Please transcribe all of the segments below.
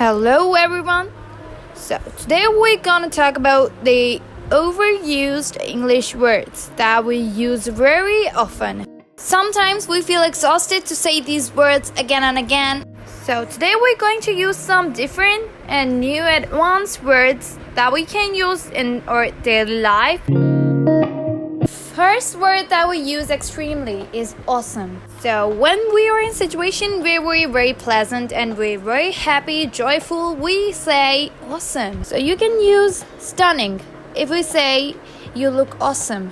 Hello everyone. So today we're gonna talk about the overused English words that we use very often. Sometimes we feel exhausted to say these words again and again. So today we're going to use some different and new advanced words that we can use in our daily life. First word that we use extremely is awesome. So when we are in a situation where we're very pleasant and we're very happy, joyful, we say awesome. So you can use stunning. If we say you look awesome,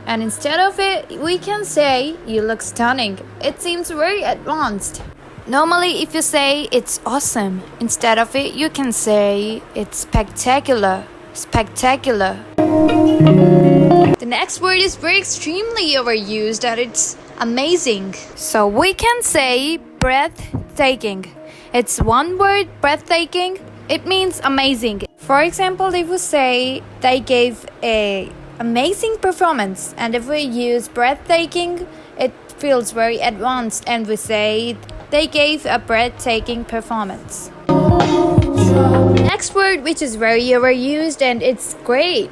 and instead of it, we can say you look stunning. It seems very advanced. Normally, if you say it's awesome, instead of it, you can say it's spectacular. Spectacular. The next word is very extremely overused and it's amazing. So we can say breathtaking. It's one word, breathtaking. It means amazing. For example, if we say they gave a amazing performance, and if we use breathtaking, it feels very advanced and we say they gave a breathtaking performance. Next word, which is very overused and it's great.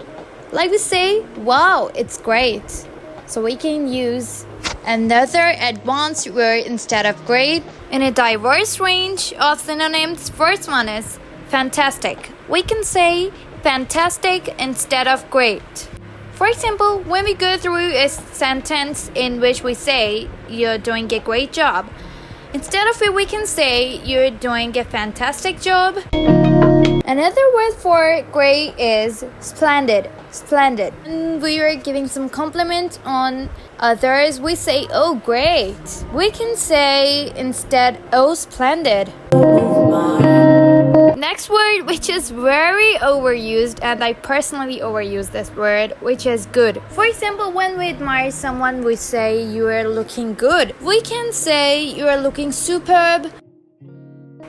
Like we say, wow, it's great. So we can use another advanced word instead of great. In a diverse range of synonyms, first one is fantastic. We can say fantastic instead of great. For example, when we go through a sentence in which we say you're doing a great job, instead of it, we can say you're doing a fantastic job. Another word for great is splendid. Splendid. When we are giving some compliment on others, we say, oh, great. We can say instead, oh, splendid. Next word, which is very overused, and I personally overuse this word, which is good. For example, when we admire someone, we say you are looking good. We can say you are looking superb.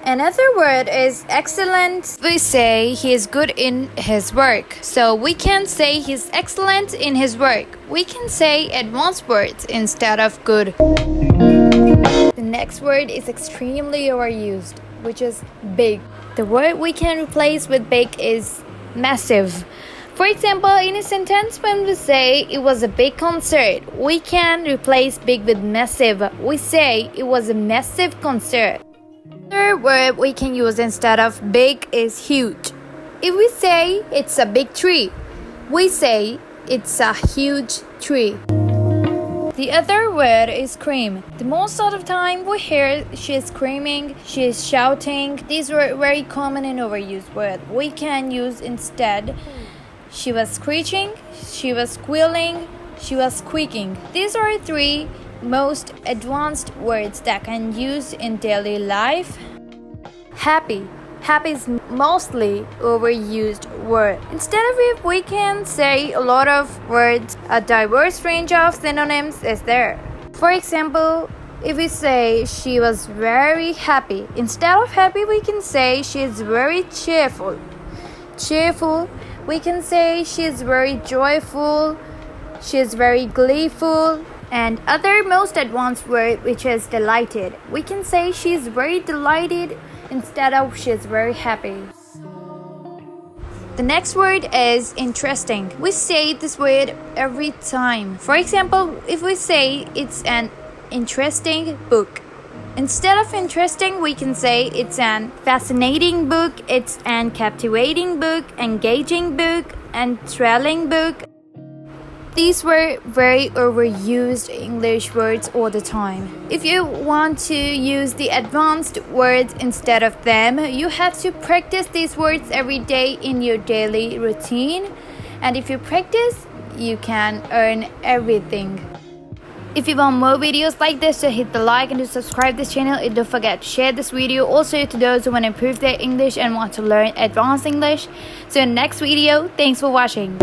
Another word is excellent. We say he is good in his work. So we can say he's excellent in his work. We can say advanced words instead of good. The next word is extremely overused, which is big. The word we can replace with big is massive. For example, in a sentence when we say it was a big concert, we can replace big with massive. We say it was a massive concert. Another word we can use instead of big is huge. If we say it's a big tree, we say it's a huge tree. The other word is scream. The most of the time we hear she's screaming, she's shouting. These were very common and overused words. We can use instead she was screeching, she was squealing, she was squeaking. These are three most advanced words that can use in daily life. Happy. Happy is mostly overused word. Instead of it, we can say a lot of words. A diverse range of synonyms is there. For example, if we say she was very happy, instead of happy, we can say she's very cheerful. Cheerful, we can say she's very joyful, she's very gleeful. And other most advanced word, which is delighted. We can say she's very delighted instead of she's very happy. The next word is interesting. We say this word every time. For example, if we say it's an interesting book, instead of interesting, we can say it's an fascinating book, it's an captivating book, engaging book, and thrilling book. These were very overused English words all the time. If you want to use the advanced words instead of them, you have to practice these words every day in your daily routine. And if you practice, you can earn everything. If you want more videos like this, so hit the like and to subscribe this channel, and don't forget to share this video also to those who want to improve their English and want to learn advanced English. So in the next video, thanks for watching.